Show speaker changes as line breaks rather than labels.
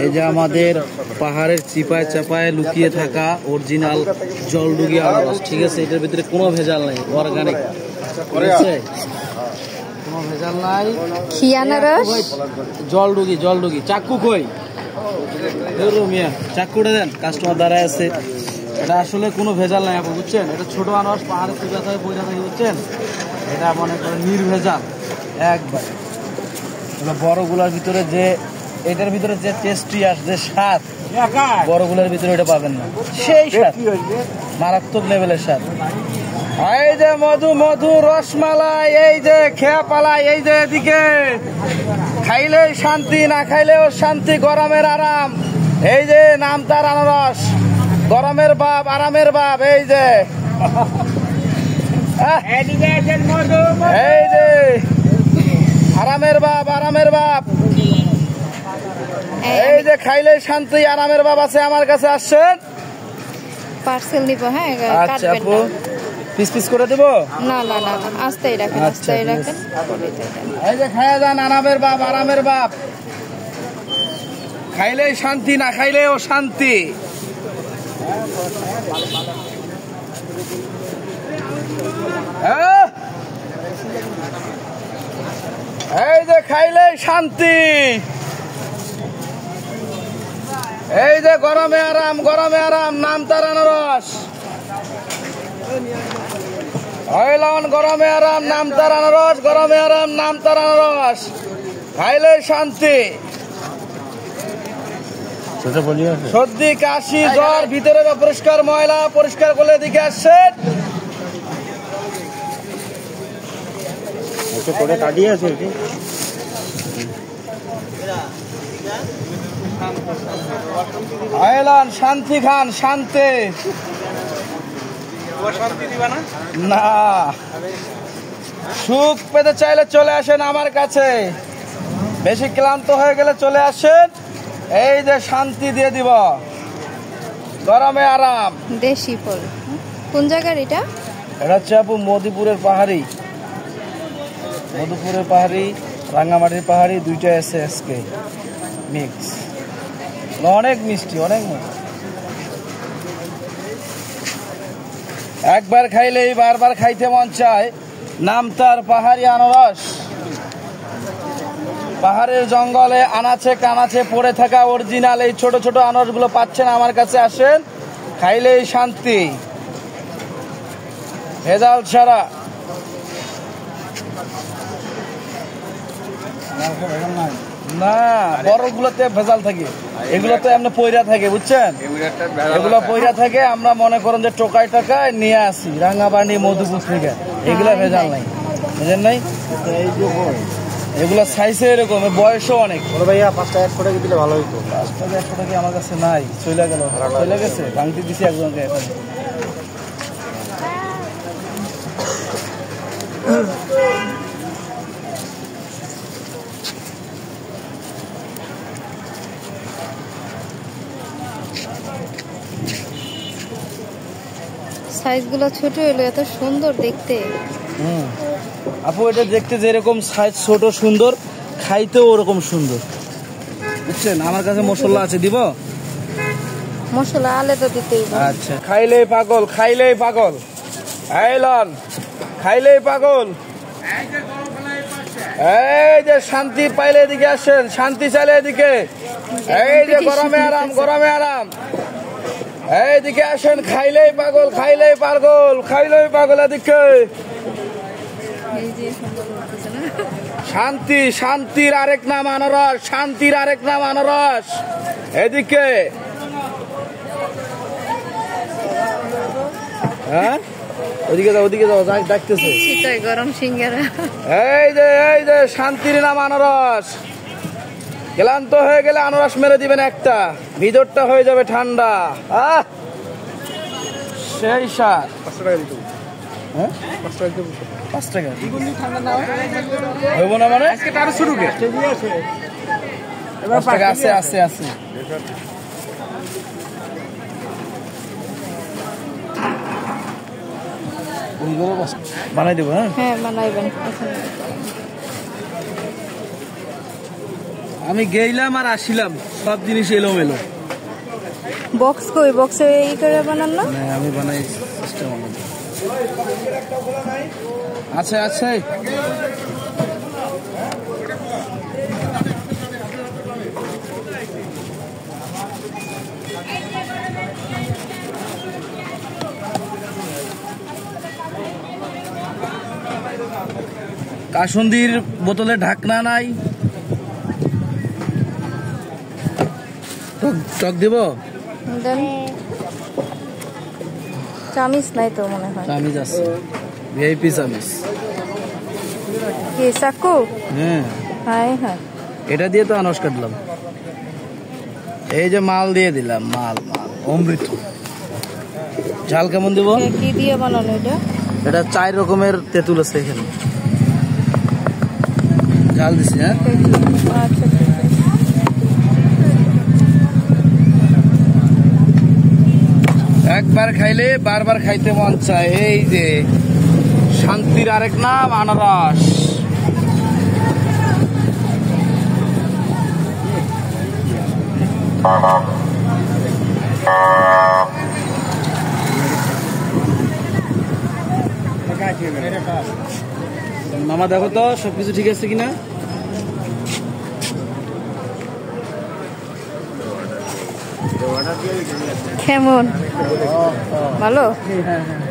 এই যে আমাদের পাহাড়ের চিপায় চাপায় লুকিয়ে থাকা অরিজিনাল জলডুগি আনারস, ঠিক আছে? এটার ভিতরে কোনো ভেজাল নাই, অর্গানিক, কোনো ভেজাল নাই।
কি আনারস?
জলডুগি। জলডুগি। চাক্কু কই? মিয়া চাক্কুটা দেন, কাস্টমার দাঁড়ায় আছে। এটা আসলে কোনো ভেজাল নাই আপু, বুঝছেন? এটা ছোট আনারস, পাহাড়ের চিপা থাকে পয়সা থাকে, বুঝছেন? এটা মনে করেন নির্ভেজাল একবার। বড়গুলোর ভিতরে যে এটার ভিতরে যে টেস্টি আসছে, স্বাদ, বড়গুলোর ভিতরে এটা পাবেন না, সেই স্বাদ, মারাত্মক লেভেলের স্বাদ। এই যে মধু মধু রসমালাই, এই যে খেয়াপালাই, এই যে এদিকে খাইলেই শান্তি, না খাইলেও শান্তি, গরমের আরাম। এই যে নাম তার আনারস, গরমের বাপ, আরামের বাপ। এই যে এই যে আরামের বাপ, আরামের বাপ। এই যে খাইলে শান্তি, আরামের বাপ আছে আমার কাছে। আসছেন,
পার্সেল নিব। হ্যাঁ,
আচ্ছা আপু, পিস পিস করে দেবো?
না না না, আস্তেই রাখেন, আস্তেই রাখেন।
এই যে খায়া যান, আরামের বাপ, আরামের বাপ। খাইলেই শান্তি, না খাইলেও শান্তি। এই যে খাইলেই শান্তি, এই যে গরমে আরাম, গরমে আরাম, নাম তার আনারস। গরমে আরাম, নাম তার আনারস, গরমে আরাম, নাম তার আনারস। খাইলেই শান্তি। সর্দি, কাশি, জ্বর, ভিতরে অপরিষ্কার ময়লা পরিষ্কার করলে দিকে আসছেন। আইলান শান্তি খান, শান্তি। না, সুখ পেতে চাইলে চলে আসেন আমার কাছে। বেশি ক্লান্ত হয়ে গেলে চলে আসেন, এই যে শান্তি দিয়ে দিব, গরমে আরাম।
দেশি ফল। কোন জায়গার এটা?
এটা হচ্ছে আপু মধুপুরের পাহাড়ি, মধুপুরের পাহাড়ি, রাঙ্গামাটির পাহাড়ি, দুইটা আছে আজকে মিক্স। অনেক মিষ্টি, অনেক মিষ্টি। একবার খাইলেই বারবার খাইতে মন চায়। নাম তার পাহাড়ি আনারস। পাহাড়ের জঙ্গলে আনাচে কানাচে পড়ে থাকা অরিজিনাল এই ছোট ছোট আনারসগুলো পাচ্ছেন আমার কাছে। আসেন, খাইলেই শান্তি, ভেজাল ছাড়া। না, বড়গুলোতে ভেজাল থাকে, এগুলোতে এমনি পয়রা থাকে, বুঝছেন? এগুলো পয়রা থাকে, আমরা মনে করেন যে টোকায় টাকায় নিয়ে আসি রাঙ্গাবাড়ি, মধুপুর থেকে। এগুলা ভেজাল নাই, বুঝেন নাই? এগুলা সাইজে এরকম, বয়সও অনেক।
ভাইয়া 5 টাকা 100 টাকা দিলে ভালো হইতো।
5 টাকা 100 টাকা আমার কাছে নাই, চলে গেল, চলে গেছে। ভাঙতে দিছি একজনকে এখন।
সাইজগুলো ছোট হলো, এত সুন্দর দেখতে।
আপু এটা দেখতে যেরকম সাইজ ছোট সুন্দর, খাইতেও ওরকম সুন্দর, বুঝছেন? আমার কাছে মশলা আছে, দিব?
মশলা আলে তো দিতেই।
আচ্ছা, খাইলেই পাগল, খাইলেই পাগল। আইলন, খাইলেই পাগল। এই যে শান্তি পাইলে এদিকে আসেন, শান্তি চাইলে এদিকে। এই যে গরমে আরাম, গরমে আরাম, এইদিকে আসেন। খাইলেই পাগল, খাইলেই পাগল, খাইলেই পাগল। এদিকে শান্তি, শান্তির আরেক নাম আনারস, শান্তির আরেক নাম আনারস। এদিকে হ্যাঁ, ওদিকে যাও, ওদিকে যাও, ডাকতেছে
গরম সিঙ্গারা।
এই যে শান্তির নাম আনারস। ক্লান্ত হয়ে গেলে আনারস মেরে দিবেন একটা, ভিতরটা হয়ে যাবে ঠান্ডা। সেই স্বাদ।
5 টাকা দিতে।
হ্যাঁ,
5 টাকা দিতে।
5 টাকা
দ্বিগুণ ঠান্ডা না
হইব না মানে?
আজকে তার শুরু কে?
আছে আছে আছে। বানাই দেবো। হ্যাঁ,
হ্যাঁ বানাইবেন এখন।
আমি গেইলাম আর আসিলাম, সব জিনিস এলোমেলো।
বক্স কই, বক্সে এই করে বানান না?
মানে আমি বানাই সিস্টেম অনুযায়ী। আছে আছে। কাসুন্দির বোতলে ঢাকনা নাই। টক দিব?
দেন চামিচ নাই তো মনে হয়।
চামিচ আছে, ভিআইপি চামিচ।
কি চাকু?
হ্যাঁ,
হ্যাঁ হ্যাঁ।
এটা দিয়ে তো আনস কাটলাম। এই যে মাল দিয়ে দিলাম, মাল মাল অমৃত। ঝাল কেমন দিব?
কি দিয়ে বানানো এটা?
এটা 4 রকমের তেঁতুল আছে এখানে। ঝাল দিছি। হ্যাঁ,
আচ্ছা ঠিক আছে।
একবার খাইলে বারবার খাইতে মন চায়। এই যে শান্তির আরেক নাম আনারস। মামা দেখো তো সবকিছু ঠিক আছে কিনা।
কেমন? ভালো?
হ্যাঁ হ্যাঁ।